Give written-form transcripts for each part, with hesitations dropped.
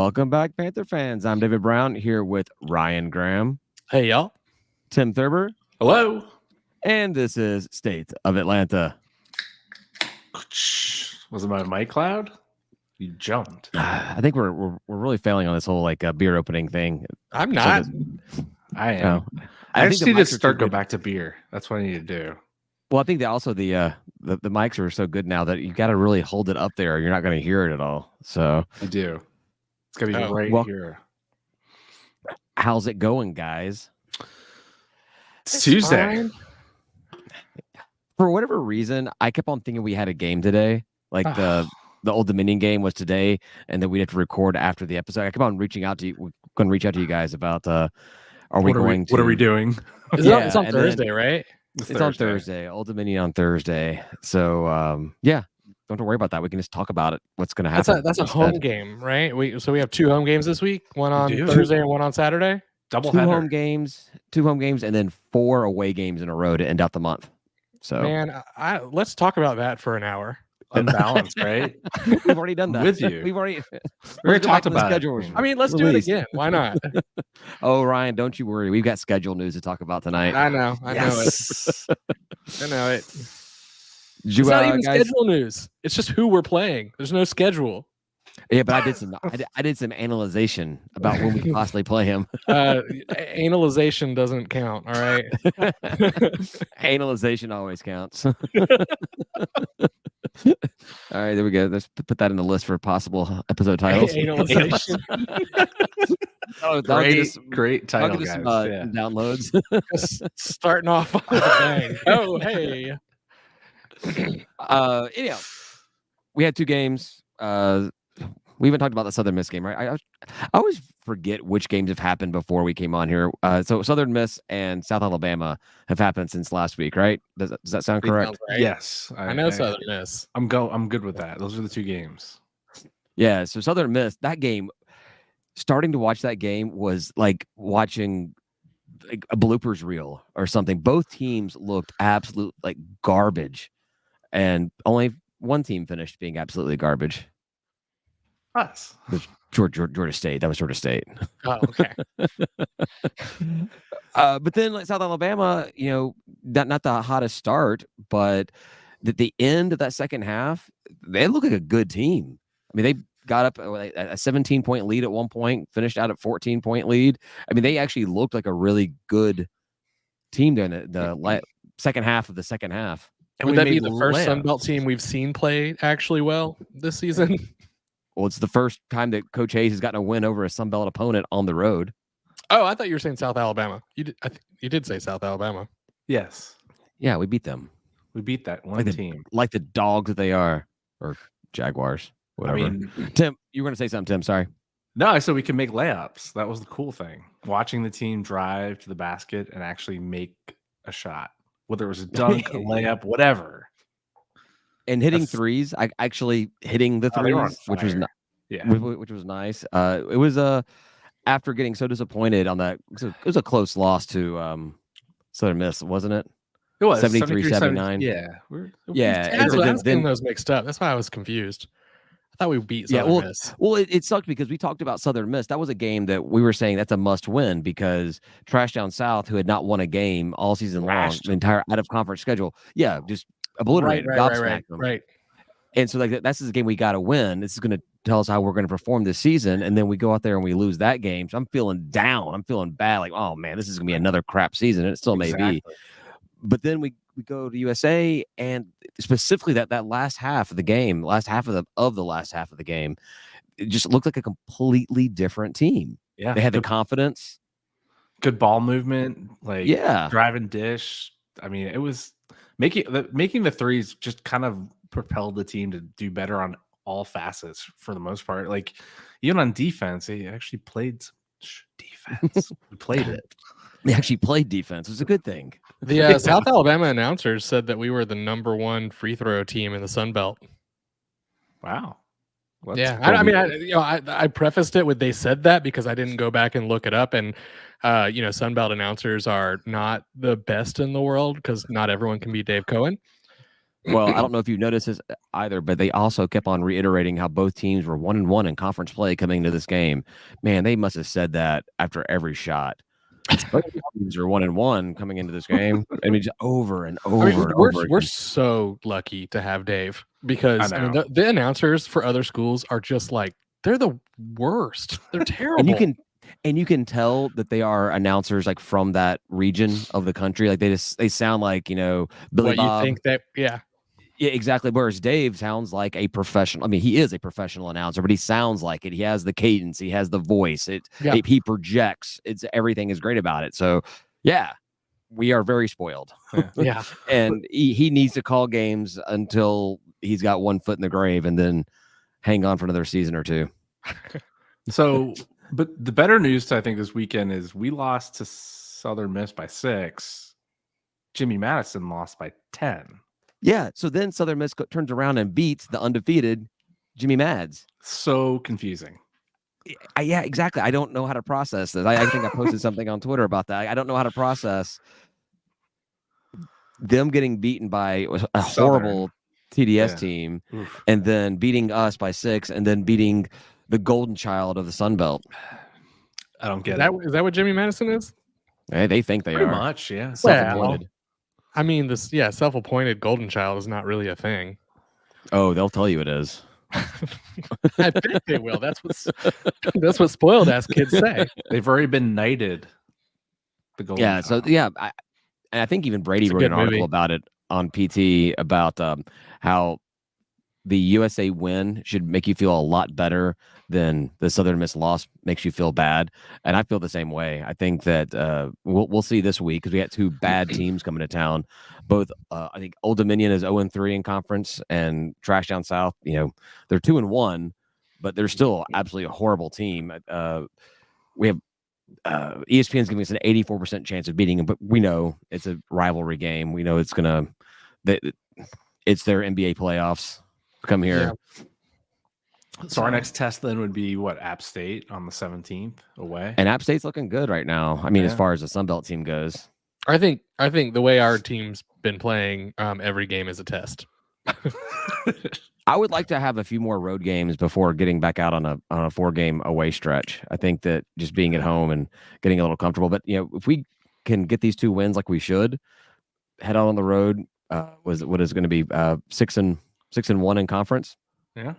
Welcome back, Panther fans. I'm David Brown here with Ryan Graham. Hey, y'all. Tim Thurber. Hello. And this is State of Atlanta. Was it my mic cloud? You jumped. I think we're really failing on this whole beer opening thing. I'm not. I am. I just need to start go back to beer. That's what I need to do. Well, I think that also the mics are so good now that you got to really hold it up there. You're not going to hear it at all. So I do. It's gonna be right here. How's it going, guys? It's Tuesday. Fine. For whatever reason, I kept on thinking we had a game today. Like the Old Dominion game was today, and then we'd have to record after the episode. I kept on reaching out to you. We're going to reach out to you guys about what are we doing? It's on Thursday, right? It's on Thursday. Old Dominion on Thursday. So don't worry about that. We can just talk about it. What's going to happen? That's a home game, right? We have 2 home games this week. One on Thursday and one on Saturday. Double two home games, and then 4 away games in a row to end out the month. So man, let's talk about that for an hour. Unbalanced, right? We've already done that with you. We've already talked about it. I mean, let's do it again. Why not? Oh, Ryan, don't you worry. We've got schedule news to talk about tonight. I know it. I know it. It's not even schedule news. It's just who we're playing. There's no schedule. Yeah, but I did some analyzation about when we can possibly play him. Analyzation doesn't count. All right. Analyzation always counts. All right, there we go. Let's put that in the list for possible episode titles. Analyzation. Great title, guys. Downloads. Starting off with a bang. Oh, hey. Anyhow, we had 2 games. We haven't talked about the Southern Miss game, right? I always forget which games have happened before we came on here. So Southern Miss and South Alabama have happened since last week, right? Does that sound correct? Right. Yes, I know Southern Miss. I'm good with that. Those are the 2 games. Yeah. So Southern Miss, that game. Starting to watch that game was like watching like a bloopers reel or something. Both teams looked absolute like garbage, and only one team finished being absolutely garbage. Us. Georgia State. That was Georgia State. Oh, okay. But then like South Alabama, not the hottest start, but at the end of that second half, they look like a good team. I mean, they got up a 17-point lead at one point, finished out at 14-point lead. I mean, they actually looked like a really good team during the second half of the second half. And would that be the first Sun Belt team we've seen play actually well this season? Well, it's the first time that Coach Hayes has gotten a win over a Sun Belt opponent on the road. Oh, I thought you were saying South Alabama. You did say South Alabama. Yes. Yeah, we beat them. We beat that one team. Like the dogs that they are, or Jaguars, whatever. I mean, Tim, you were going to say something, Tim. Sorry. No, I said we can make layups. That was the cool thing. Watching the team drive to the basket and actually make a shot, whether it was a dunk, a layup, whatever. And hitting threes, actually hitting the threes, which was which was nice. It was after getting so disappointed on that. It was a close loss to Southern Miss, wasn't it? It was 73-79. Yeah. I was getting those mixed up. That's why I was confused. I thought we beat Southern Miss. Well, it sucked because we talked about Southern Miss. That was a game that we were saying that's a must win because Trash Down South, who had not won a game all season long, the entire out of conference schedule, just obliterated, right. And so that's the game we got to win. This is going to tell us how we're going to perform this season. And then we go out there and we lose that game. So I'm feeling down. I'm feeling bad. Like, oh man, this is going to be another crap season. And it still may be. But then we go to USA, and specifically that last half of the game, the last half of the game, it just looked like a completely different team. Yeah, they had the confidence, good ball movement, driving dish. I mean, it was making the threes just kind of propelled the team to do better on all facets for the most part. Like even on defense, they actually played some defense. We played it. They actually played defense. It was a good thing. The South Alabama announcers said that we were the #1 free throw team in the Sun Belt. Wow. Well, yeah, I mean, I prefaced it with they said that because I didn't go back and look it up, and Sun Belt announcers are not the best in the world because not everyone can be Dave Cohen. Well, I don't know if you've noticed this either, but they also kept on reiterating how both teams were 1-1 in conference play coming into this game. Man, they must have said that after every shot. Both teams are 1-1 coming into this game. I mean, just over and over and over. We're so lucky to have Dave because I mean the announcers for other schools are just like they're the worst. They're terrible. And you can tell that they are announcers like from that region of the country. Like they sound like, you know, Billy Bob. You think that Yeah, exactly. Whereas Dave sounds like a professional. I mean, he is a professional announcer, but he sounds like it. He has the cadence. He has the voice. He projects. Everything is great about it. So, yeah, we are very spoiled. Yeah. And he needs to call games until he's got one foot in the grave and then hang on for another season or two. So, but the better news, I think, this weekend is we lost to Southern Miss by 6. Jimmy Madison lost by 10. Yeah, so then Southern Miss turns around and beats the undefeated Jimmy Mads. So confusing. Yeah, exactly. I don't know how to process this. I think I posted something on Twitter about that. I don't know how to process them getting beaten by a horrible TDS team. Oof. And then beating us by 6 and then beating the golden child of the Sun Belt. I don't get it. Is that what Jimmy Madison is? Hey, they think they Pretty are. much, yeah. Self-appointed. I mean, self-appointed golden child is not really a thing. Oh, they'll tell you it is. I think they will. That's what spoiled ass kids say. They've already been knighted. The golden child. So I think even Brady wrote an article about it on PT about how the USA win should make you feel a lot better than the Southern Miss loss makes you feel bad. And I feel the same way. I think that we'll see this week because we got 2 bad teams coming to town. Both, I think Old Dominion is 0-3 in conference and Trash Down South, you know, they're 2-1, but they're still absolutely a horrible team. We have ESPN's giving us an 84% chance of beating them, but we know it's a rivalry game. We know it's their NBA playoffs. Come here. Yeah. So our next test then would be App State on the 17th away. And App State's looking good right now. I mean, as far as the Sun Belt team goes. I think the way our team's been playing, every game is a test. I would like to have a few more road games before getting back out on a 4-game away stretch. I think that just being at home and getting a little comfortable. But you know, if we can get these 2 wins like we should, head out on the road. What is going to be 6-1 in conference? Yeah.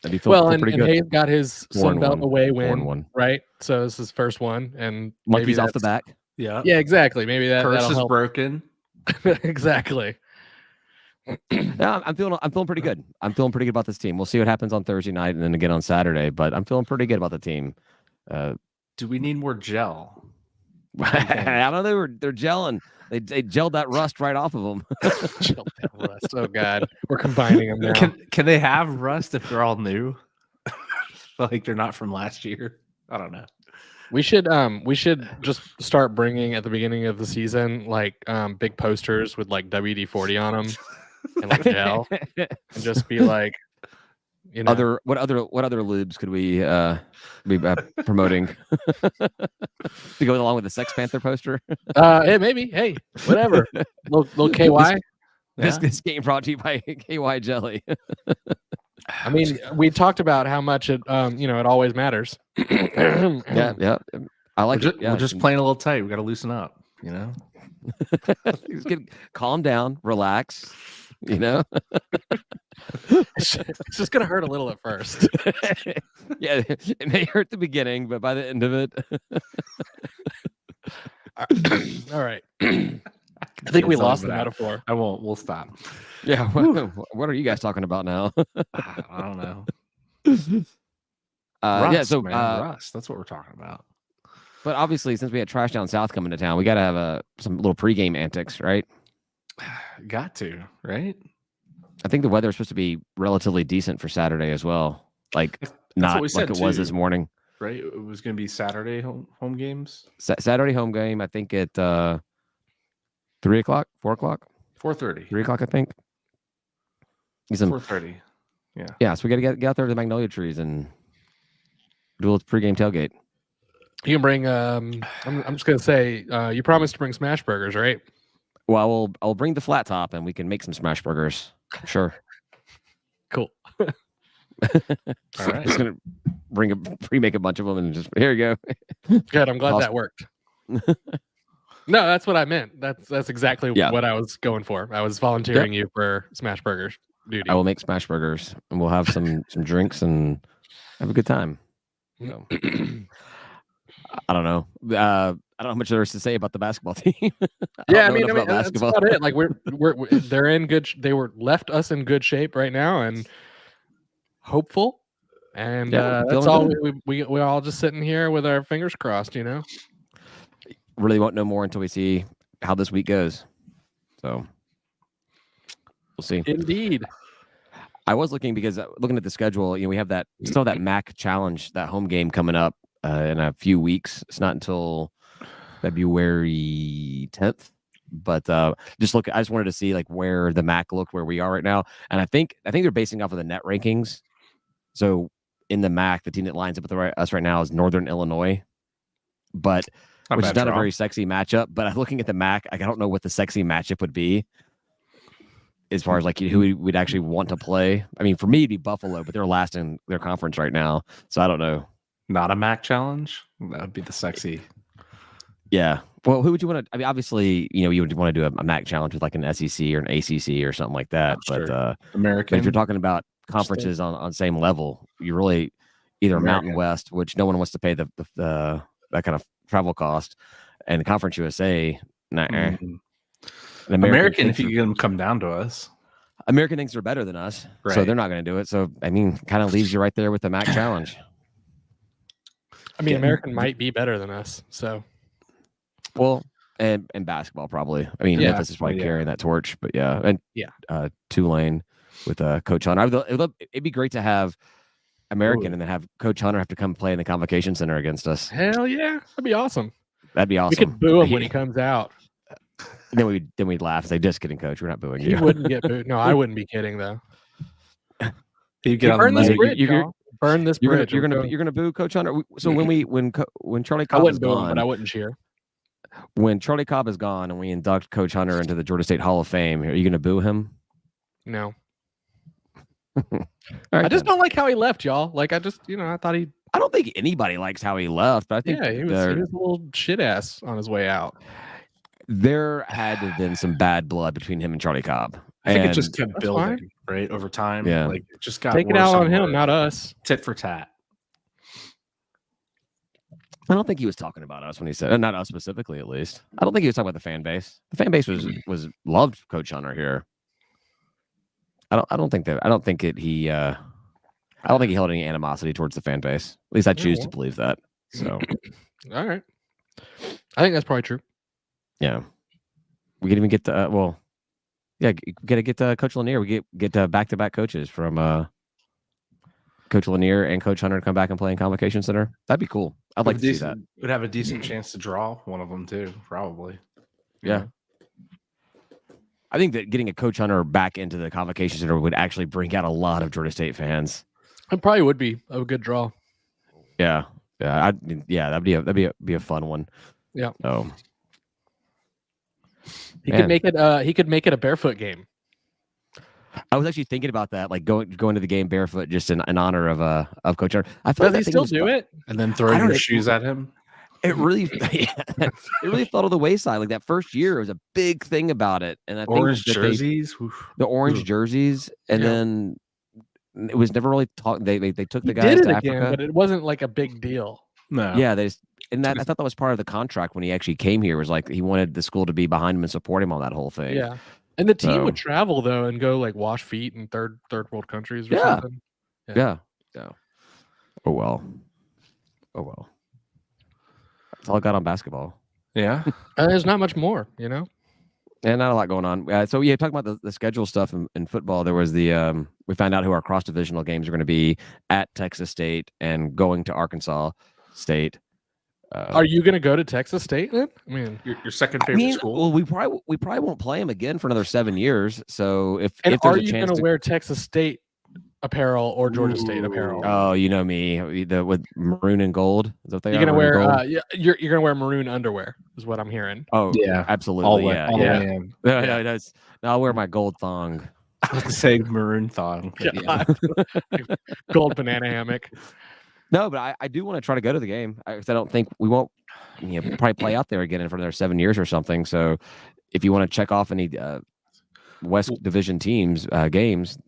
That'd be and good. Hayes got his Sun Belt away win, right? So this is his first one, and monkey's off the back. Yeah, exactly. Maybe curse is help. broken. Exactly. Yeah, I'm feeling pretty good. I'm feeling pretty good about this team. We'll see what happens on Thursday night and then again on Saturday, but I'm feeling pretty good about the team. Do we need more gel? I don't know. They're gelling. They gelled that rust right off of them. Gelled that rust. Oh God, we're combining them now. Can they have rust if they're all new? Like they're not from last year? I don't know. We should just start bringing at the beginning of the season like big posters with like WD-40 on them and like gel, and just be like, you know, what other lubes could we be promoting to go along with the Sex Panther poster? Hey, maybe. Hey, whatever. Little KY. This game brought to you by KY Jelly. I mean, we talked about how much it it always matters. Yeah. I like it. We're just playing a little tight. We got to loosen up, you know. Calm down, relax. You know, it's just gonna hurt a little at first. Yeah, it may hurt the beginning, but by the end of it, all right. I think we lost the metaphor. I won't. We'll stop. Yeah. What are you guys talking about now? I don't know. Rust, Rust. That's what we're talking about. But obviously, since we had Trash Down South coming to town, we got to have some little pregame antics, right? Got to, right? I think the weather is supposed to be relatively decent for Saturday as well. Like not like it was this morning. Right? It was going to be Saturday home games. Saturday home game. I think at 3:00, 4:00, 4:30, 3:00. I think. 4:30. Yeah. Yeah. So we got to get out there to the magnolia trees and do a little pregame tailgate. You can bring. I'm just gonna say. You promised to bring smash burgers, right? Well, I'll bring the flat top and we can make some smash burgers. Sure. Cool. All right. Just gonna pre-make a bunch of them and just here you go. Good. I'm glad that worked. No, that's what I meant. That's exactly what I was going for. I was volunteering you for smash burgers duty. I will make smash burgers and we'll have some drinks and have a good time. So, I don't know. I don't know how much there is to say about the basketball team. I mean that's about it. Like they're in good. They were left us in good shape right now and hopeful. And that's all. We're all just sitting here with our fingers crossed. Really won't know more until we see how this week goes. So we'll see. Indeed. I was looking because looking at the schedule, we have still that MAC challenge, that home game coming up in a few weeks. It's not until February 10th, but I just wanted to see like where the MAC looked, where we are right now, and I think they're basing off of the net rankings. So in the MAC, the team that lines up with us right now is Northern Illinois, which is not a very sexy matchup. But looking at the MAC, I don't know what the sexy matchup would be as far as like who we'd actually want to play. I mean, for me, it'd be Buffalo, but they're last in their conference right now, so I don't know. Not a MAC challenge. That would be the sexy. Yeah. Well, who would you want to? I mean, obviously, you would want to do a MAC challenge with like an SEC or an ACC or something like that. But American. But if you're talking about conferences on same level, you really either American. Mountain West, which no one wants to pay the that kind of travel cost, and the Conference USA. American, if you get them come down to us. American thinks they're better than us, so they're not going to do it. So I mean, kind of leaves you right there with the MAC challenge. I mean, American might be better than us. So, well, and basketball probably. I mean, Memphis is probably carrying that torch, but Tulane with Coach Hunter. It'd be great to have American and then have Coach Hunter have to come play in the Convocation Center against us. Hell yeah, that'd be awesome. That'd be awesome. We could boo him when he comes out. Then we'd laugh and say, "Just kidding, Coach. We're not booing you." He wouldn't get booed. No, I wouldn't be kidding though. You burn this bridge. Burn this bridge. You're gonna boo Coach Hunter. So when Charlie Cobb is gone, but I wouldn't cheer. When Charlie Cobb is gone and we induct Coach Hunter into the Georgia State Hall of Fame, are you gonna boo him? No. Right, I just don't like how he left, y'all. Like I just, I thought he. I don't think anybody likes how he left, but I think he was a little shit ass on his way out. There had to have been some bad blood between him and Charlie Cobb. I think it just kept building, right, over time. Yeah, like it just got take it out on him, not us. Tit for tat. I don't think he was talking about us when he said, not us specifically, at least. I don't think he was talking about the fan base. The fan base was loved Coach Hunter here. I don't think he held any animosity towards the fan base. At least I choose to believe that. So, all right, I think that's probably true. Yeah, we can even get to gotta get Coach Lanier. We get back-to-back coaches from Coach Lanier and Coach Hunter to come back and play in Convocation Center. That'd be cool. I'd like to see that. Would have a decent chance to draw one of them too, probably. Yeah. I think that getting a Coach Hunter back into the Convocation Center would actually bring out a lot of Georgia State fans. It probably would be a good draw. Yeah, that'd be a fun one. Yeah. So he could make it. He could make it a barefoot game. I was actually thinking about that, like going to the game barefoot, just in honor of Coach Hunter. I thought does he still do it? And then throw your shoes at him. It really fell to the wayside. Like that first year, it was a big thing about it, and I think orange jerseys, the orange jerseys, and then it was never really talked. They took the guys did it to again, Africa, but it wasn't like a big deal. No, yeah, I thought that was part of the contract when he actually came here. Was like he wanted the school to be behind him and support him on that whole thing. Yeah, and the team would travel though and go like wash feet in third world countries or something. Yeah. Oh well. That's all I got on basketball. Yeah. There's not much more, and not a lot going on. So talking about the schedule stuff in football, there was the we found out who our cross divisional games are going to be at Texas State and going to Arkansas State. Are you going to go to Texas State then? I mean, your second favorite school. Well, we probably won't play them again for another 7 years. So if are there's a you chance going to wear Texas State apparel or Georgia State apparel. Oh, you know me, with maroon and gold. Is that they you're gonna wear? You're gonna wear maroon underwear, is what I'm hearing. Oh yeah, absolutely. No, I'll wear my gold thong. I was gonna say maroon thong. Yeah. Gold banana hammock. No, but I do want to try to go to the game. I don't think we won't probably play out there again for another 7 years or something. So if you want to check off any West Division teams games,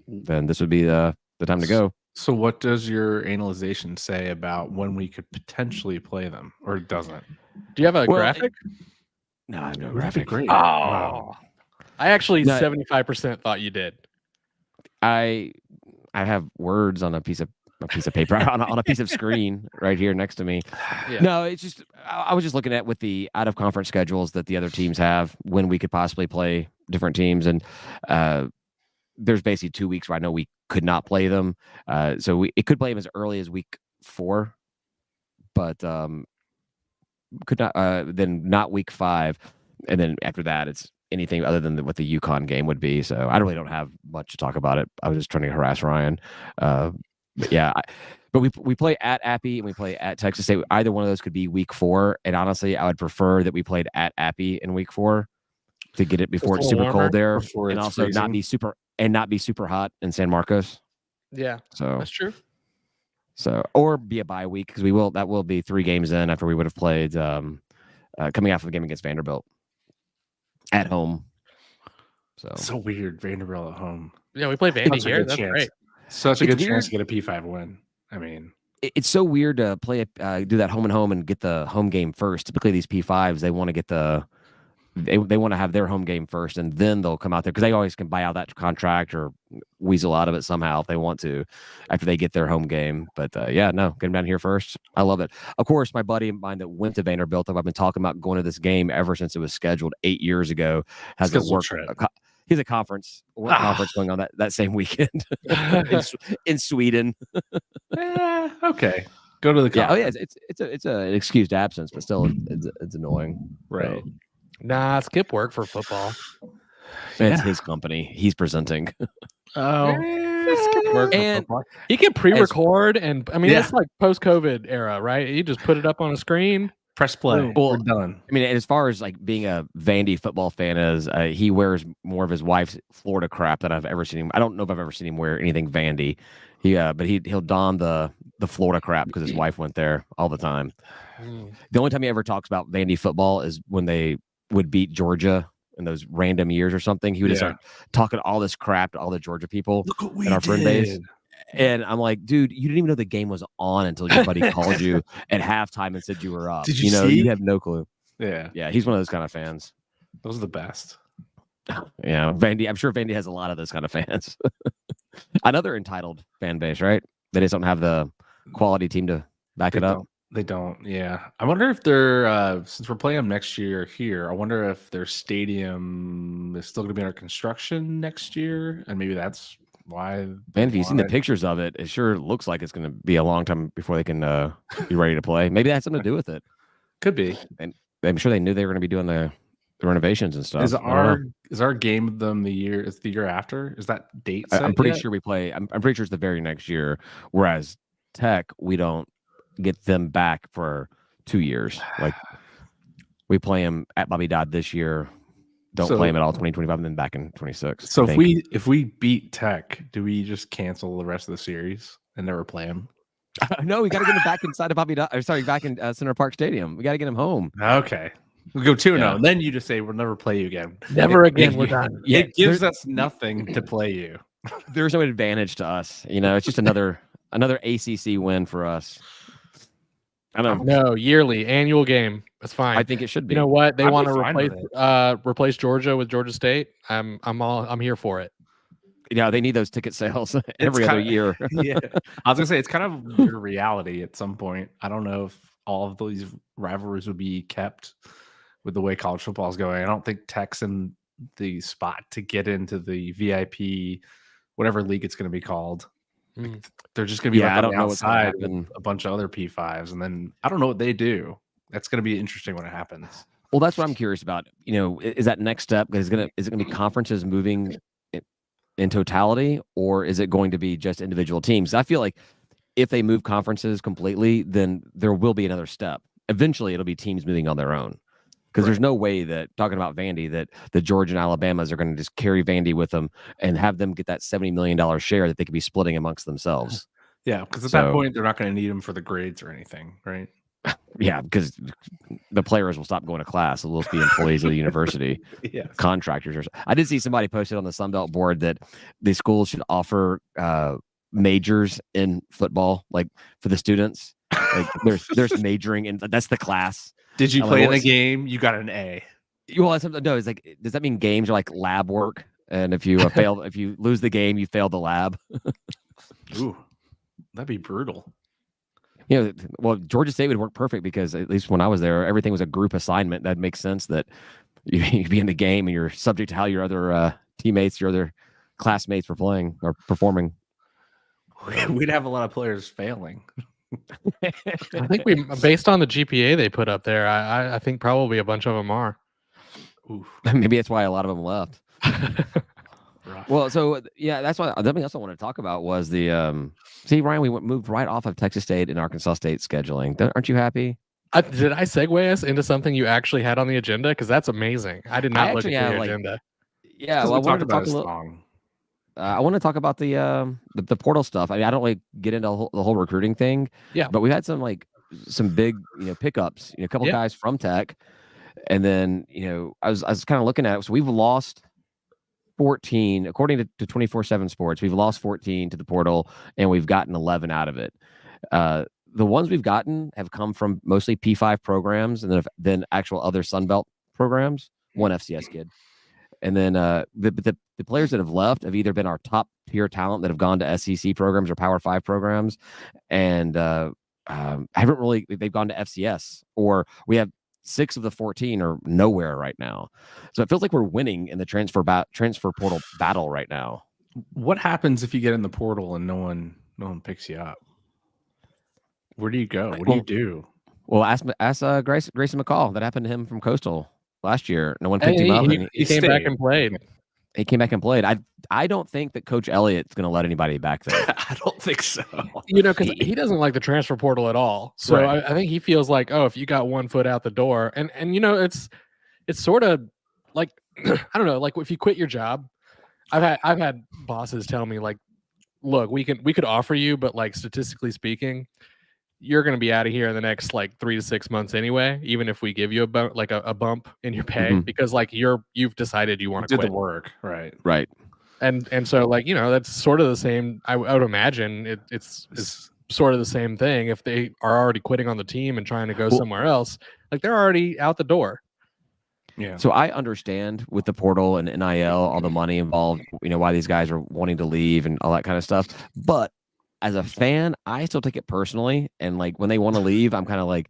then this would be the time to go. So what does your analyzation say about when we could potentially play them, or doesn't? Do you have a graphic? No, I have no graphic. Great. Oh, I actually 75% thought you did. I have words on a piece of paper on a piece of screen right here next to me. Yeah. No, it's just I was just looking at with the out of conference schedules that the other teams have when we could possibly play different teams, and there's basically 2 weeks where I know we could not play them. So it could play them as early as week 4, but could not then not week 5, and then after that it's anything other than what the UConn game would be. So I really don't have much to talk about it. I was just trying to harass Ryan. But yeah, but we play at Appy and we play at Texas State. Either one of those could be week 4. And honestly, I would prefer that we played at Appy in week 4 to get it before it's super cold there, and also freezing. not be super hot in San Marcos. Yeah, so that's true. So or be a bye week because that will be 3 games in after we would have played coming off of a game against Vanderbilt at home. So weird, Vanderbilt at home. Yeah, we play Vandy here. That's great. Such a good chance to get a P5 win. I mean, it's so weird to play do that home and home and get the home game first. Typically, these P5s they want to get they want to have their home game first, and then they'll come out there because they always can buy out that contract or weasel out of it somehow if they want to after they get their home game. But get them down here first. I love it. Of course, my buddy of mine that went to Vanderbilt, I've been talking about going to this game ever since it was scheduled 8 years ago. Has a work. He's a conference going on that same weekend in Sweden. Okay, go to the conference. Yeah. Oh yeah, it's an excused absence, but still it's annoying. Right. So. Nah, Skip work for football. It's his company. He's presenting. Skip work for football. He can pre-record, and I mean it's like post-COVID era, right? You just put it up on a screen. Press play. We're done. I mean, as far as like being a Vandy football fan is, he wears more of his wife's Florida crap than I've ever seen him. I don't know if I've ever seen him wear anything Vandy. But he'll don the Florida crap because his wife went there all the time. The only time he ever talks about Vandy football is when they would beat Georgia in those random years or something. He would just start talking all this crap to all the Georgia people in our friend base. And I'm like, dude, you didn't even know the game was on until your buddy called you at halftime and said you were up. Did you see? You have no clue. Yeah. Yeah, he's one of those kind of fans. Those are the best. Yeah, Vandy. I'm sure Vandy has a lot of those kind of fans. Another entitled fan base, right? They just don't have the quality team to back it up. They don't. Yeah. I wonder if they're since we're playing them next year here. I wonder if their stadium is still going to be under construction next year, and maybe that's why. Man, if you've seen the pictures of it, it sure looks like it's going to be a long time before they can be ready to play. Maybe that has something to do with it. Could be. And I'm sure they knew they were going to be doing the renovations and stuff. Is our game of them the year after? Is that date set I'm pretty sure we play. I'm pretty sure it's the very next year. Whereas Tech, we don't get them back for 2 years. Like we play them at Bobby Dodd this year. Don't play them at all 2025 and then back in 26. So if we beat Tech, do we just cancel the rest of the series and never play them? No, we got to get them back inside of Bobby Dodd. Back in Center Park Stadium. We got to get them home. Okay. We'll go 2-0. And then you just say we'll never play you again. Never again. We're done. Yeah, it gives us nothing to play you. There's no advantage to us. It's just another ACC win for us. I don't know. No, yearly, annual game. That's fine. I think it should be. You know what? They want to replace Georgia with Georgia State. I'm here for it. Yeah, they need those ticket sales every other year. Yeah, I was gonna say it's kind of your reality at some point. I don't know if all of these rivalries would be kept with the way college football is going. I don't think Tech's in the spot to get into the VIP, whatever league it's going to be called. They're just going to be I don't know outside with a bunch of other P5s, and then I don't know what they do. That's going to be interesting when it happens. Well, that's what I'm curious about. Is that next step? Is it going to be conferences moving in totality, or is it going to be just individual teams? I feel like if they move conferences completely, then there will be another step. Eventually, it'll be teams moving on their own. Because there's no way that, talking about Vandy, that the Georgia and Alabamas are going to just carry Vandy with them and have them get that $70 million share that they could be splitting amongst themselves. Yeah, because at that point, they're not going to need them for the grades or anything, right? Yeah, because the players will stop going to class. They'll just be employees of the university, contractors. I did see somebody posted on the Sunbelt board that the schools should offer majors in football, like for the students. Like there's majoring, and that's the class. Did you play in a game? You got an A. Well, no, it's like, does that mean games are like lab work? And if you fail, if you lose the game, you failed the lab. Ooh, that'd be brutal. You know, well, Georgia State would work perfect because at least when I was there, everything was a group assignment. That makes sense that you'd be in the game and you're subject to how your other teammates, your other classmates were playing or performing. We'd have a lot of players failing. I think based on the GPA they put up there, I think probably a bunch of them are. Oof. Maybe that's why a lot of them left. Well, so yeah, that's why something else I want to talk about was the see, Ryan, we moved right off of Texas State and Arkansas State scheduling. Aren't you happy? Did I segue us into something you actually had on the agenda? Because that's amazing. I did not look at the agenda. Yeah, well, I wanted to talk a little. I want to talk about the portal stuff. I mean, I don't like get into the whole recruiting thing. Yeah, but we had some big pickups. A couple guys from Tech, and then I was kind of looking at it. So we've lost 14 according to 24/7 Sports. We've lost 14 to the portal, and we've gotten 11 out of it. The ones we've gotten have come from mostly P5 programs, and then actual other Sunbelt programs. One FCS kid. And then the players that have left have either been our top tier talent that have gone to SEC programs or Power 5 programs, and haven't really. They've gone to FCS, or we have 6 of the 14 are nowhere right now. So it feels like we're winning in the transfer portal battle right now. What happens if you get in the portal and no one picks you up? Where do you go? What do you do? Well, ask Grayson McCall. That happened to him from Coastal last year. No one picked him up. He came back and played. He came back and played. I don't think that Coach Elliott's going to let anybody back there. I don't think so. Because he doesn't like the transfer portal at all. So right. I think he feels like, if you got one foot out the door, and it's sort of like I don't know, like if you quit your job, I've had bosses tell me like, look, we could offer you, but like statistically speaking, you're going to be out of here in the next like 3 to 6 months anyway, even if we give you a bump in your pay, because like you've decided you want to quit the work. Right. And so like, that's sort of the same. I would imagine it's sort of the same thing. If they are already quitting on the team and trying to go somewhere else, like they're already out the door. Yeah. So I understand with the portal and NIL, all the money involved, why these guys are wanting to leave and all that kind of stuff. But as a fan, I still take it personally. And like when they want to leave, I'm kind of like,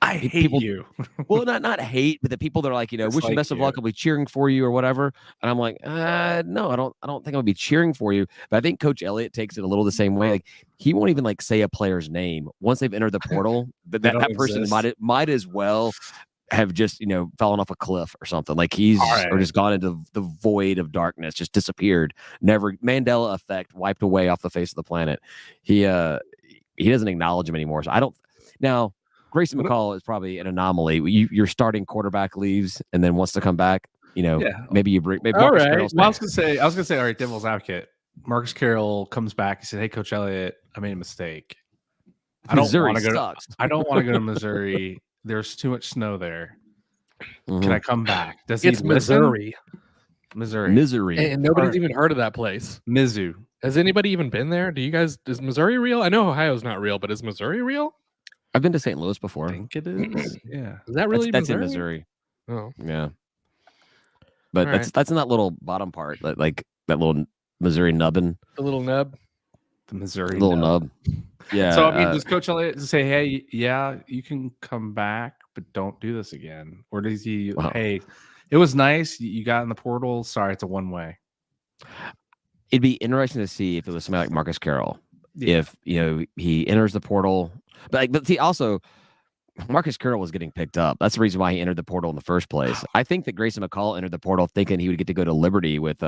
I hate you. Well, not hate, but the people that are like, wish you best of luck, I'll be cheering for you or whatever. And I'm like, no, I don't think I'll be cheering for you. But I think Coach Elliott takes it a little the same way. Like he won't even like say a player's name once they've entered the portal. that person might as well have just fallen off a cliff or something. Like or just gone into the void of darkness, just disappeared. Never Mandela effect, wiped away off the face of the planet. He doesn't acknowledge him anymore. So I don't now. Grayson McCall is probably an anomaly. Your starting quarterback leaves and then wants to come back. Maybe you bring. Maybe all right. Well, I was gonna say, all right, devil's advocate. Marcus Carroll comes back. He said, "Hey, Coach Elliott, I made a mistake. I don't want to go to Missouri. There's too much snow there. Can I come back? It's Missouri. Missouri. And nobody's even heard of that place. Mizzou. Has anybody even been there? Is Missouri real? I know Ohio's not real, but is Missouri real? I've been to St. Louis before. I think it is. Yeah. Is that really that's in Missouri? Oh. Yeah. But that's in that little bottom part, like that little Missouri nubbin. The little nub. The Missouri little nub. Yeah. So I mean, does Coach Elliott say, "Hey, yeah, you can come back, but don't do this again"? Or does he, "Hey, it was nice. You got in the portal. Sorry, it's a one-way." It'd be interesting to see if it was somebody like Marcus Carroll. Yeah. If he enters the portal, but see, also Marcus Carroll was getting picked up. That's the reason why he entered the portal in the first place. I think that Grayson McCall entered the portal thinking he would get to go to Liberty with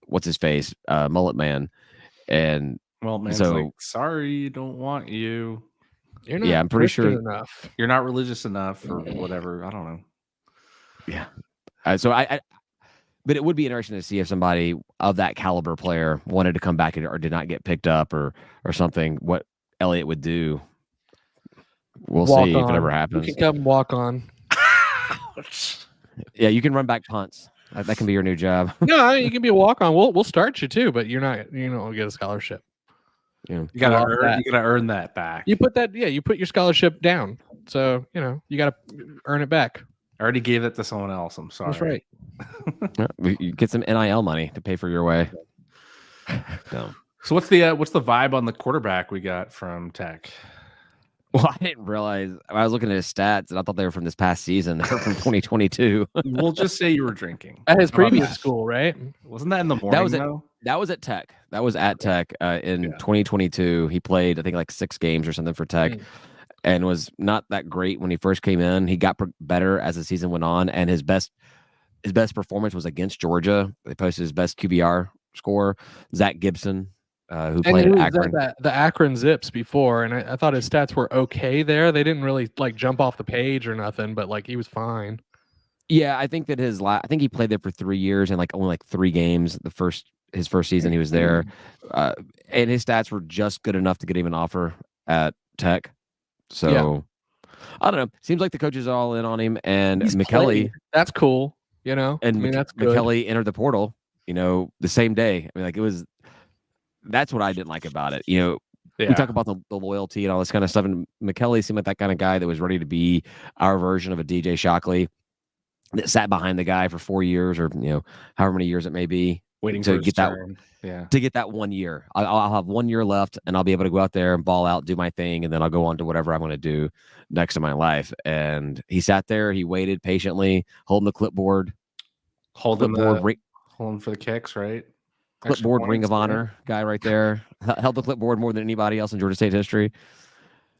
what's his face, Mullet Man, and man's so like, sorry, don't want you. You're not I'm pretty sure enough. You're not religious enough, or whatever. I don't know. Yeah. So but it would be interesting to see if somebody of that caliber player wanted to come back or did not get picked up or something. What Elliott would do. We'll see if it ever happens. You can come walk on. Yeah, you can run back punts. That can be your new job. No, you can be a walk on. We'll start you too, but you're not. You don't get a scholarship. You gotta earn that back. You put that. Yeah, you put your scholarship down. So you gotta earn it back. I already gave that to someone else. I'm sorry. That's right. You get some NIL money to pay for your way. No. So what's the vibe on the quarterback we got from Tech? Well, I didn't realize. I was looking at his stats, and I thought they were from this past season. They're from 2022. We'll just say you were drinking at his previous school, right? Wasn't that in the morning? That was at Tech. That was at Tech in 2022. He played, I think, like 6 games or something for Tech, and was not that great when he first came in. He got better as the season went on, and his best performance was against Georgia. They posted his best QBR score. Zach Gibson, who played at Akron. The Akron Zips before, and I thought his stats were okay there. They didn't really like jump off the page or nothing, but like he was fine. Yeah, I think that I think he played there for 3 years and only 3 games. His first season he was there, and his stats were just good enough to get him an offer at Tech. So I don't know. Seems like the coaches are all in on him, and McKelly. That's cool, And that's good. McKelly entered the portal, the same day. I mean, that's what I didn't like about it. We talk about the loyalty and all this kind of stuff, and McKelly seemed like that kind of guy that was ready to be our version of a DJ Shockley that sat behind the guy for 4 years or however many years it may be. Waiting to get that 1 year. I'll have 1 year left, and I'll be able to go out there and ball out, do my thing, and then I'll go on to whatever I'm going to do next in my life. And he sat there, he waited patiently, holding the clipboard, holding for the kicks, right? Clipboard Ring of Honor guy right there, held the clipboard more than anybody else in Georgia State history.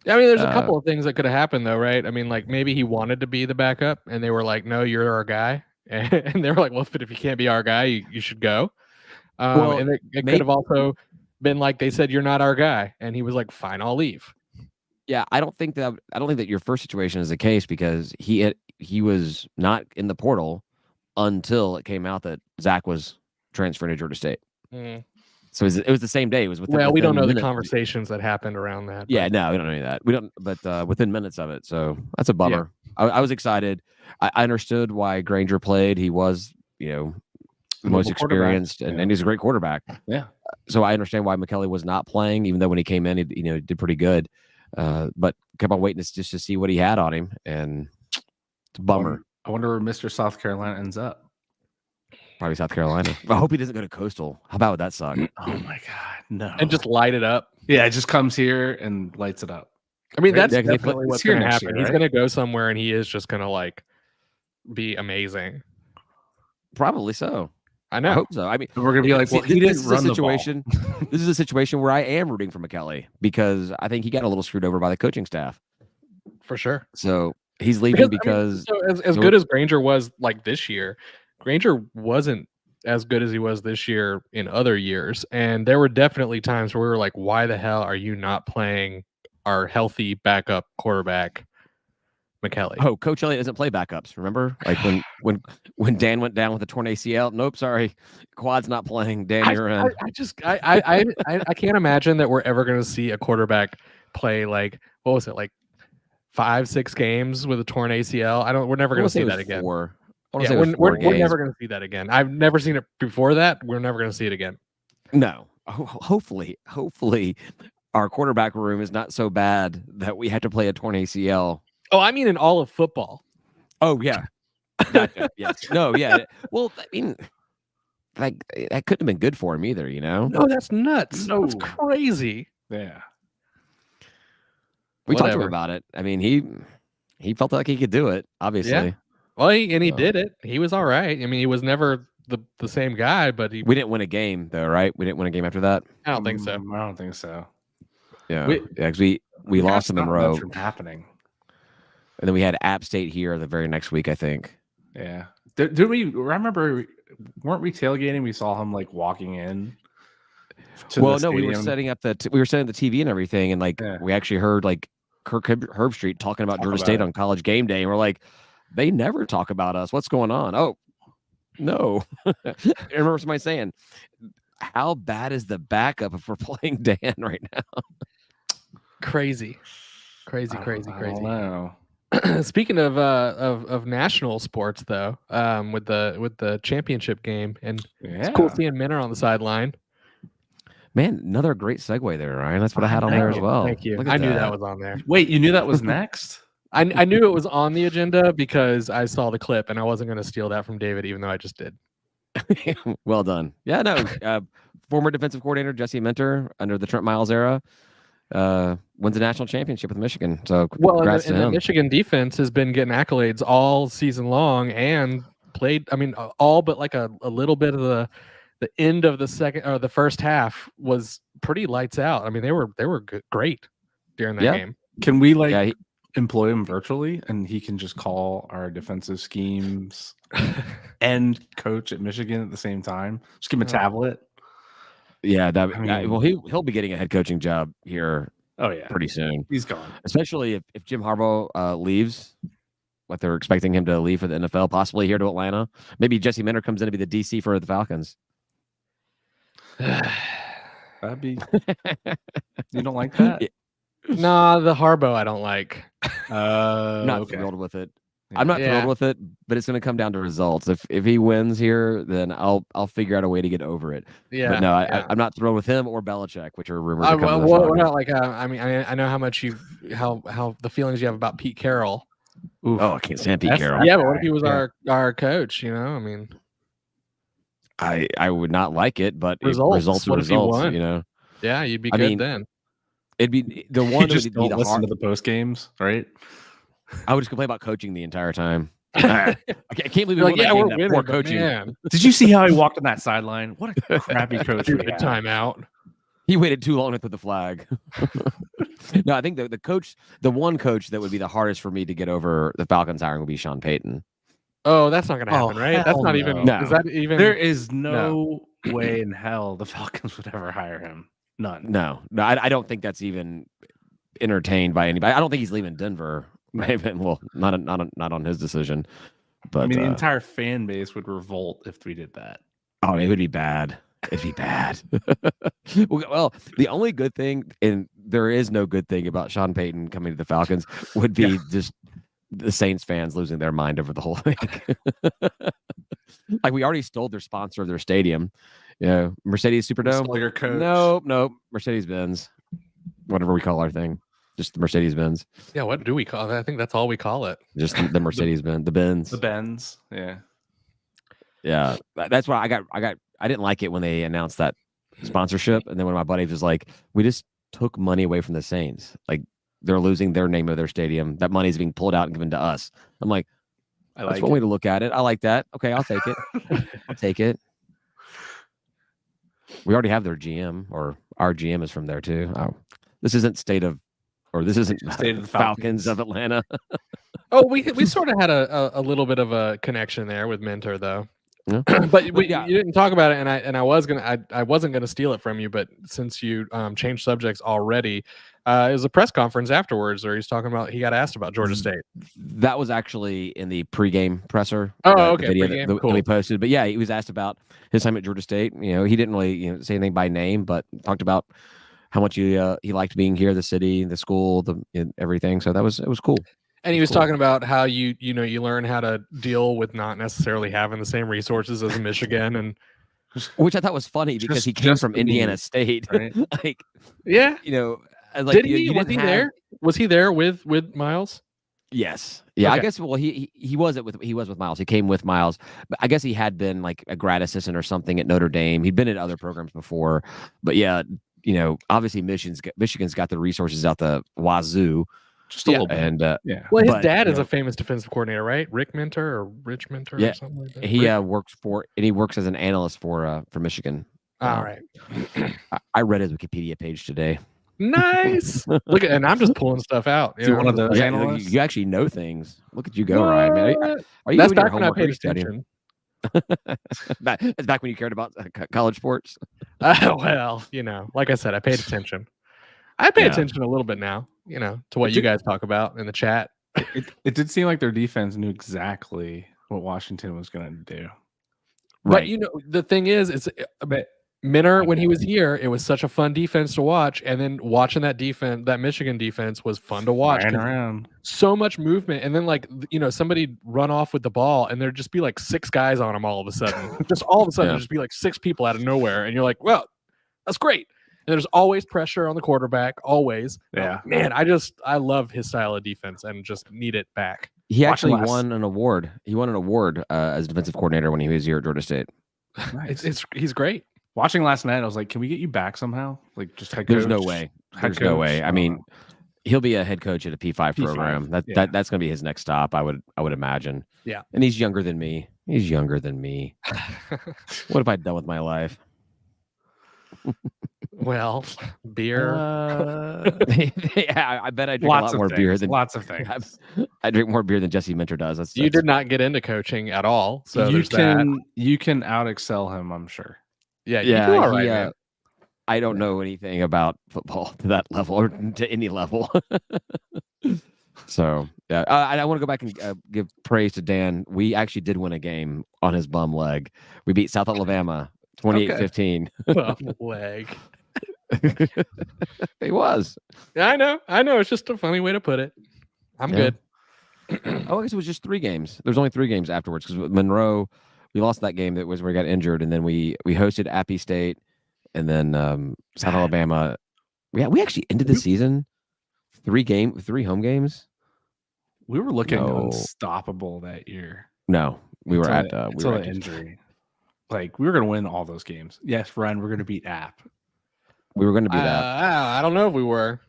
I mean, there's a couple of things that could have happened though, right? I mean, like maybe he wanted to be the backup, and they were like, "No, you're our guy." And they were like, well, if you can't be our guy, you should go. And it could have also been like they said, you're not our guy. And he was like, fine, I'll leave. Yeah, I don't think that your first situation is the case because he was not in the portal until it came out that Zach was transferring to Georgia State. So it was the same day. It was within. Well, we don't know the conversations that happened around that. Yeah, no, we don't know any of that. We don't. But within minutes of it, so that's a bummer. Yeah. I was excited. I understood why Granger played. He was, the most experienced, and he's a great quarterback. Yeah. So I understand why McKelly was not playing, even though when he came in, he did pretty good. But kept on waiting just to see what he had on him, and it's a bummer. I wonder where Mr. South Carolina ends up. Probably South Carolina. I hope he doesn't go to Coastal. How about would that suck? Oh my God, no! And just light it up. Yeah, it just comes here and lights it up. I mean, that's definitely what's going to happen. Year, right? He's going to go somewhere, and he is just going to be amazing. Probably so. I know. I hope so. I mean, we're going to be like, well, he didn't run the ball. This is a situation where I am rooting for McKelly because I think he got a little screwed over by the coaching staff. For sure. So he's leaving because as good as Granger was like this year, Granger wasn't as good as he was this year in other years. And there were definitely times where we were like, why the hell are you not playing our healthy backup quarterback, McKelly? Oh, Coach Elliott doesn't play backups. Remember, like when Dan went down with a torn ACL. Nope, sorry, Quad's not playing. Dan, you're in. I can't imagine that we're ever going to see a quarterback play like what was it like 5-6 games with a torn ACL. We're never going to see that again. We're never going to see that again. I've never seen it before that. We're never going to see it again. No, hopefully. Our quarterback room is not so bad that we had to play a torn ACL. Oh, I mean in all of football. Oh, yeah. Gotcha. Yes. No, yeah. Well, I mean, like, that couldn't have been good for him either, No, that's nuts. No. That's crazy. Yeah. We talked to him about it. I mean, he felt like he could do it, obviously. Yeah. Well, he did it. He was all right. I mean, he was never the same guy, but we didn't win a game, though, right? We didn't win a game after that? I don't think so. I don't think so. Yeah, because we lost to Monroe. From happening, and then we had App State here the very next week, I think. Yeah. Do we? I remember weren't we tailgating? We saw him like walking in. Well, no, we were setting up the TV and everything, and like we actually heard like Kirk Herbstreit talking about Georgia State on College Game Day, and we're like, they never talk about us. What's going on? Oh, no. I remember somebody saying, how bad is the backup if we're playing Dan right now? Crazy. I don't know. Speaking of national sports, though, with the championship game, and it's cool seeing Minter on the sideline. Man, another great segue there, Ryan. That's what I had on there as well. Thank you. I knew that was on there. Wait, you knew that was next? I knew it was on the agenda because I saw the clip, and I wasn't going to steal that from David, even though I just did. Well done. Yeah, no. Former defensive coordinator Jesse Minter under the Trent Miles era wins a national championship with Michigan. So congrats to him. The Michigan defense has been getting accolades all season long and played. I mean, all but like a little bit of the end of the second or the first half was pretty lights out. I mean, they were great during that game. Can we employ him virtually and he can just call our defensive schemes and coach at Michigan at the same time? Just give him a tablet. Yeah, well, he'll be getting a head coaching job here. Oh yeah, pretty soon. He's gone. Especially if Jim Harbaugh leaves, what they're expecting him to leave for the NFL, possibly here to Atlanta. Maybe Jesse Minter comes in to be the DC for the Falcons. That'd be. You don't like that? Nah, the Harbaugh I don't like. Not thrilled with it. I'm not thrilled with it, but it's going to come down to results. If he wins here, then I'll figure out a way to get over it. Yeah. But no, I'm not thrilled with him or Belichick, which are rumored to come. What about like? I mean, I know how much how the feelings you have about Pete Carroll. Oof. Oh, I can't stand Pete Carroll. Yeah, but what if he was our coach? You know, I mean. I would not like it, but results are results. You know. Yeah, you'd be good then. It'd be the one. Just don't listen to the post games, right? I would just complain about coaching the entire time. I can't believe we're winning, poor coaching. Man. Did you see how he walked on that sideline? What a crappy coach! Timeout. He waited too long to put the flag. No, I think the one coach that would be the hardest for me to get over the Falcons hiring would be Sean Payton. Oh, that's not going to happen, right? That's not even. No. Is that even? There is no way in hell the Falcons would ever hire him. None. No, I don't think that's even entertained by anybody. I don't think he's leaving Denver. Well, not on his decision. But I mean, the entire fan base would revolt if we did that. Oh, it would be bad. It'd be bad. Well, the only good thing, and there is no good thing about Sean Payton coming to the Falcons, would be just the Saints fans losing their mind over the whole thing. Like we already stole their sponsor of their stadium. You know, Mercedes Superdome. Stole your coach. Nope. Mercedes-Benz. Whatever we call our thing. Just the Mercedes-Benz. Yeah, what do we call it? I think that's all we call it. Just the Mercedes-Benz. The Benz. The Benz. Yeah. Yeah. That's why I didn't like it when they announced that sponsorship. And then when my buddy was like, we just took money away from the Saints. Like they're losing their name of their stadium. That money is being pulled out and given to us. I'm like, that's one way to look at it. I like that. Okay, I'll take it. I'll take it. We already have their GM, or our GM is from there too. This isn't State of the Falcons of Atlanta. Oh, we sort of had a little bit of a connection there with Minter, though. Yeah. But you didn't talk about it, and I wasn't gonna steal it from you, but since you changed subjects already, it was a press conference afterwards where he's talking about he got asked about Georgia State. That was actually in the pregame presser. Oh, okay. Video pregame, that we posted. But yeah, he was asked about his time at Georgia State. You know, he didn't really say anything by name, but talked about how much he liked being here, the city, the school, everything. So it was cool. And he was talking about how you learn how to deal with not necessarily having the same resources as Michigan, and which I thought was funny because he came from Indiana State. Right? Like, yeah, like, did he? Was he there? Was he there with Miles? Yes. Yeah. Okay. I guess. Well, he was with Miles. He came with Miles, but I guess he had been like a grad assistant or something at Notre Dame. He'd been at other programs before, but yeah, obviously Michigan's got the resources out the wazoo. Just a little bit. And well, his dad is a famous defensive coordinator, right? Rick Minter or Rich Minter or something like that. He works as an analyst for Michigan. All right. I read his Wikipedia page today. Nice. Look at, and I'm just pulling stuff out. One of those analysts. You actually know things. Look at you go, Ryan. Man. Are you That's back when I paid attention. It's back when you cared about college sports. Well, like I said, I paid attention. I pay attention a little bit now, to what you guys talk about in the chat. It did seem like their defense knew exactly what Washington was going to do. Right. But, the thing is Minner, when he was here, it was such a fun defense to watch. And then watching that Michigan defense was fun to watch. Ran around. So much movement. And then, somebody run off with the ball and there'd just be like 6 guys on them all of a sudden. Just all of a sudden, there'd just be like 6 people out of nowhere. And you're like, well, that's great. And there's always pressure on the quarterback, always. Yeah. Man, I love his style of defense and just need it back. He actually won an award. He won an award as defensive coordinator when he was here at Georgia State. Nice. He's great. Watching last night, I was like, can we get you back somehow? Like, just head coach? There's no way. There's no way. I mean, he'll be a head coach at a P5 program. That's going to be his next stop, I would imagine. Yeah. And he's younger than me. What have I done with my life? Well, beer. Yeah, I bet I drink a lot more beer than lots of things. I drink more beer than Jesse Minter does. You did not get into coaching at all, so you can out excel him, I'm sure. Yeah, you do all right, man. I don't know anything about football to that level or to any level. So I want to go back and give praise to Dan. We actually did win a game on his bum leg. We beat South Alabama 28-15. Bum leg. He was. Yeah, I know. It's just a funny way to put it. I'm good. I guess it was just 3 games. There's only 3 games afterwards because Monroe, we lost that game. That was where he got injured, and then we hosted Appy State, and then South Alabama. We actually ended the season 3 home games. We were looking unstoppable that year. No, we were at injury. Like, we were going to win all those games. Yes, Ren, we're going to beat App. We were going to beat App. I don't know if we were.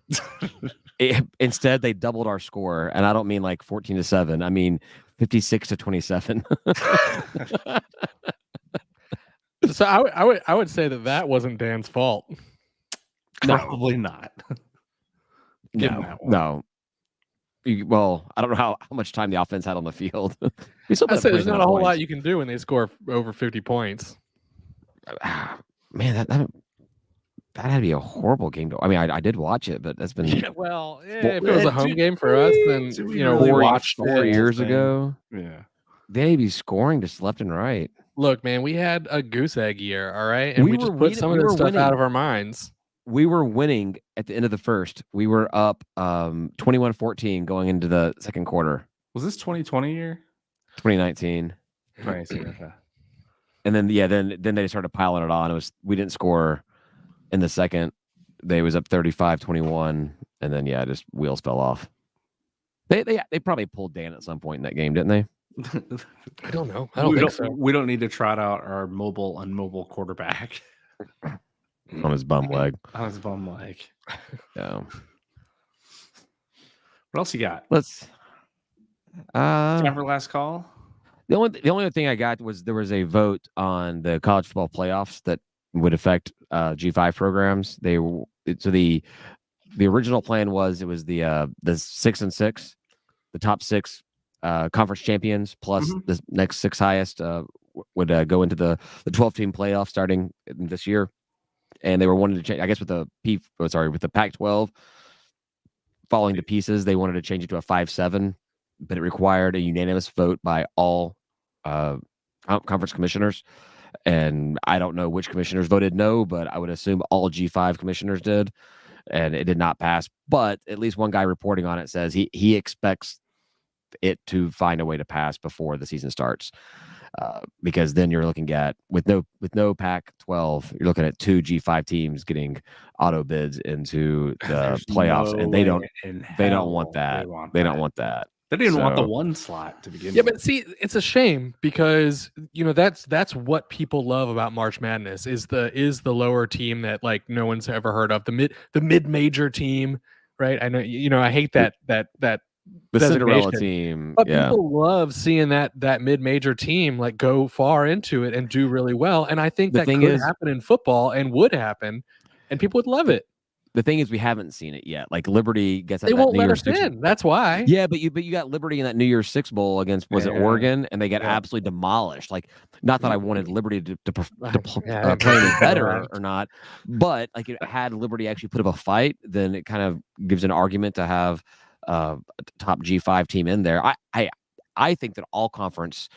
Instead, they doubled our score, and I don't mean like 14-7. I mean 56-27. So I would say that wasn't Dan's fault. Probably not. No. Well, I don't know how much time the offense had on the field. There's not a whole lot you can do when they score over 50 points. Man, that had to be a horrible game. I mean, I did watch it, but that's been if it was a home game for us, then we watched 4 years ago. Yeah, they'd be scoring just left and right. Look, man, we had a goose egg year, all right, and we just put some of that stuff out of our minds. We were winning at the end of the first. We were up 21-14 going into the second quarter. Was this 2020 year? 2019. 2019. Okay. And then they started piling it on. We didn't score in the second. They was up 35-21, and then just wheels fell off. They probably pulled Dan at some point in that game, didn't they? I don't know. I don't think so. We don't need to trot out our unmobile quarterback. On his bum leg. Yeah. What else you got? Let's. Time for last call. The only thing I got was there was a vote on the college football playoffs that would affect G5 programs. The original plan was it was the 6-6, the top 6 conference champions plus the next 6 highest would go into the 12-team playoff starting this year. And they were wanting to change, I guess, with the Pac-12 falling to pieces. They wanted to change it to a 5-7, but it required a unanimous vote by all conference commissioners. And I don't know which commissioners voted no, but I would assume all G5 commissioners did, and it did not pass. But at least one guy reporting on it says he expects it to find a way to pass before the season starts. Because then you're looking at with no Pac-12, you're looking at 2 G5 teams getting auto bids into the playoffs, and they don't want that. They don't want that. They didn't want the 1 slot to begin with. Yeah, but see, it's a shame because that's what people love about March Madness is the lower team that like no one's ever heard of, the mid-major team, right? I know I hate that the Cinderella team, but people love seeing that mid-major team like go far into it and do really well, and I think that could happen in football and would happen, and people would love it. The thing is, we haven't seen it yet. Like Liberty gets they won't let us in. That's why. Yeah, but you got Liberty in that New Year's Six Bowl against it Oregon, and they get absolutely demolished. Like, not that I wanted Liberty to play any better or not, but like had Liberty actually put up a fight, then it kind of gives an argument to have a top G5 team in there. I think that all conference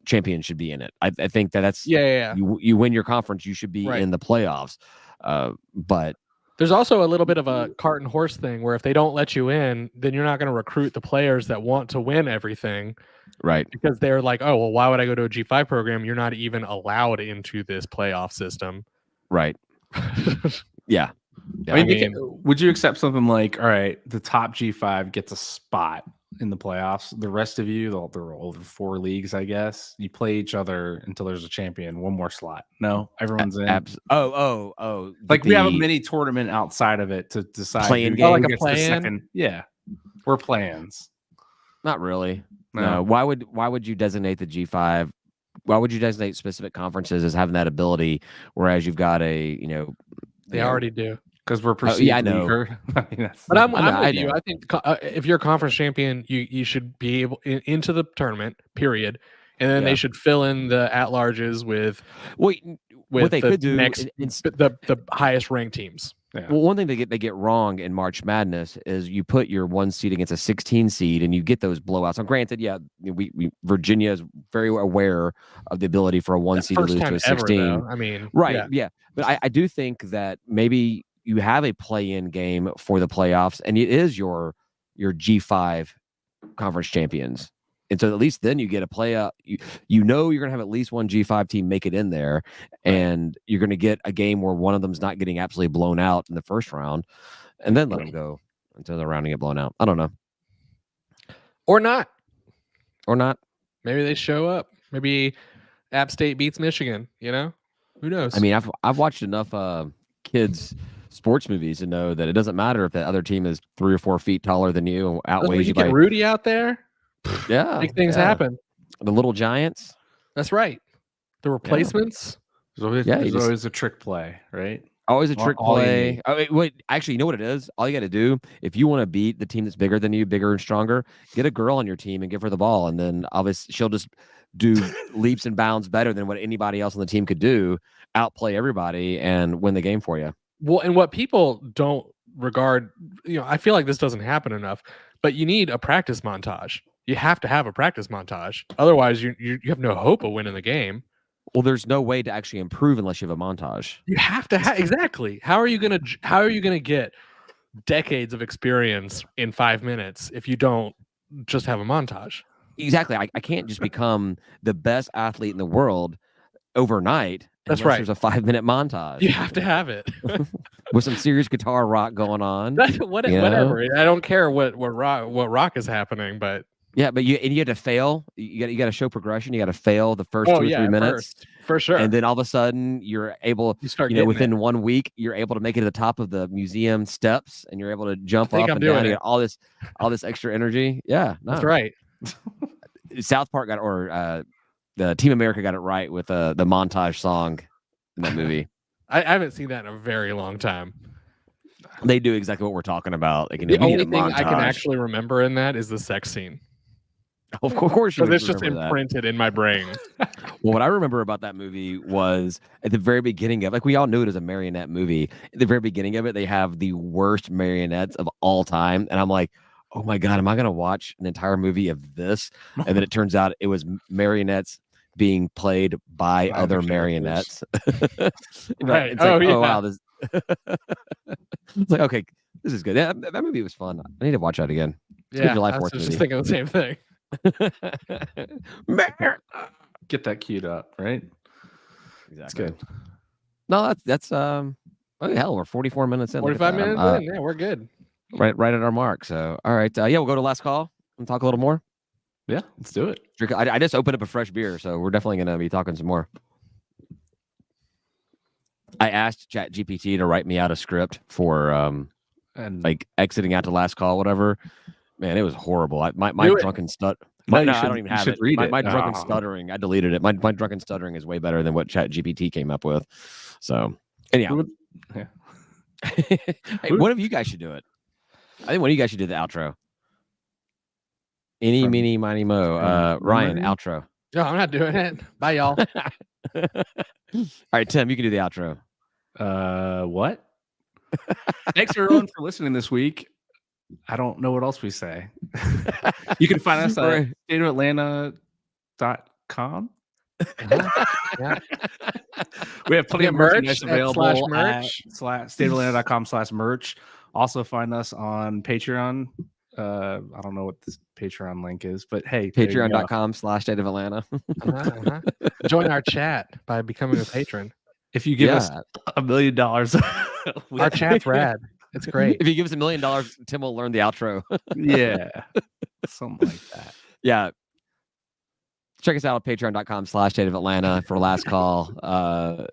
champions should be in it. I think that's You win your conference, you should be in the playoffs. But there's also a little bit of a cart and horse thing where if they don't let you in, then you're not going to recruit the players that want to win everything. Right. Because they're like, oh, well, why would I go to a G5 program? You're not even allowed into this playoff system. Right. Yeah. I mean, would you accept something like, all right, the top G5 gets a spot in the playoffs. The rest of you, there are over 4 leagues, I guess. You play each other until there's a champion. One more slot. No, everyone's in. Like we have a mini tournament outside of it to decide. Playing game, like a play-in. Yeah, we're play-ins. Not really. No. Why would you designate the G5? Why would you designate specific conferences as having that ability, whereas you've got They already do. Because we're perceived. I know. But I'm with you. I think if you're a conference champion, you should be able into the tournament. Period. And then they should fill in the at-larges with what they could do the highest ranked teams. Yeah. Well, one thing they get wrong in March Madness is you put your 1 seed against a 16 seed, and you get those blowouts. And granted, Virginia is very aware of the ability for a 1 seed to lose to a 16. Ever, I mean, right? Yeah. But I do think that maybe you have a play-in game for the playoffs, and it is your G5 conference champions. And so at least then you get a playoff. You're going to have at least one G5 team make it in there, and you're going to get a game where one of them's not getting absolutely blown out in the first round, and then let them go until the round and get blown out. I don't know. Or not. Maybe they show up. Maybe App State beats Michigan, Who knows? I mean, I've watched enough kids sports movies to know that it doesn't matter if that other team is 3 or 4 feet taller than you and outweighs you. Get Rudy out there. Yeah, big things happen. The little giants. That's right. The replacements. There's always a trick play, right? Always a trick play. Actually, you know what it is? All you got to do, if you want to beat the team that's bigger than you, bigger and stronger, get a girl on your team and give her the ball, and then obviously she'll just do leaps and bounds better than what anybody else on the team could do, outplay everybody, and win the game for you. Well, and what people don't regard, I feel like this doesn't happen enough, but you need a practice montage. You have to have a practice montage. Otherwise, you have no hope of winning the game. Well, there's no way to actually improve unless you have a montage. You have to have exactly. How are you gonna get decades of experience in 5 minutes if you don't just have a montage? Exactly. I can't just become the best athlete in the world overnight. That's right. There's a 5-minute montage. You have to have it with some serious guitar rock going on. Whatever. I don't care what rock is happening, but. Yeah, but you had to fail. You got to show progression. You got to fail the first 2 or 3 minutes for sure, and then all of a sudden you're able. Within 1 week, you're able to make it to the top of the museum steps, and you're able to jump up and down. You get all this extra energy. Yeah, no. That's right. South Park the Team America got it right with the montage song in that movie. I haven't seen that in a very long time. They do exactly what we're talking about. The only thing I can actually remember in that is the sex scene. Of course, because it's just imprinted in my brain. Well, what I remember about that movie was at the very beginning of, we all knew it as a marionette movie. At the very beginning of it, they have the worst marionettes of all time, and I'm like, oh my god, am I going to watch an entire movie of this? And then it turns out it was marionettes being played by other marionettes. Right. It's like, oh wow, this. It's like, okay, this is good. Yeah, that movie was fun. I need to watch that again. It's July 4th. I was just thinking the same thing. Get that queued up, right? Exactly. That's good. No, that's hell, we're 44 minutes in. 45 minutes in. Yeah, we're good. Right at our mark. So, all right. We'll go to last call and talk a little more. Yeah, let's do it. I just opened up a fresh beer, so we're definitely going to be talking some more. I asked ChatGPT to write me out a script for exiting out to last call, whatever. Man, it was horrible. My drunken I don't even have it. My drunken stuttering, I deleted it. My drunken stuttering is way better than what ChatGPT came up with. So anyhow, Hey, one of you guys should do it. I think one of you guys should do the outro. Any, meeny, miny, mo. Ryan, outro. No, I'm not doing it. Bye, y'all. All right, Tim, you can do the outro. What? Thanks everyone for listening this week. I don't know what else we say. You can find us at stateofatlanta.com. Yeah. We have plenty of merchandise merch available at /merch. stateofatlanta.com/merch. Also find us on Patreon. I don't know what this Patreon link is, but hey, patreon.com/stateofatlanta. Join our chat by becoming a patron. If you give us $1 million, our chat's rad. It's great. If you give us $1 million, Tim will learn the outro. Yeah, something like that. Yeah. Check us out at patreon.com/stateofatlanta for last call. And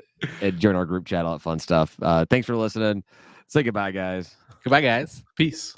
join our group chat, all that fun stuff. Thanks for listening. Say goodbye, guys. Goodbye, guys. Peace.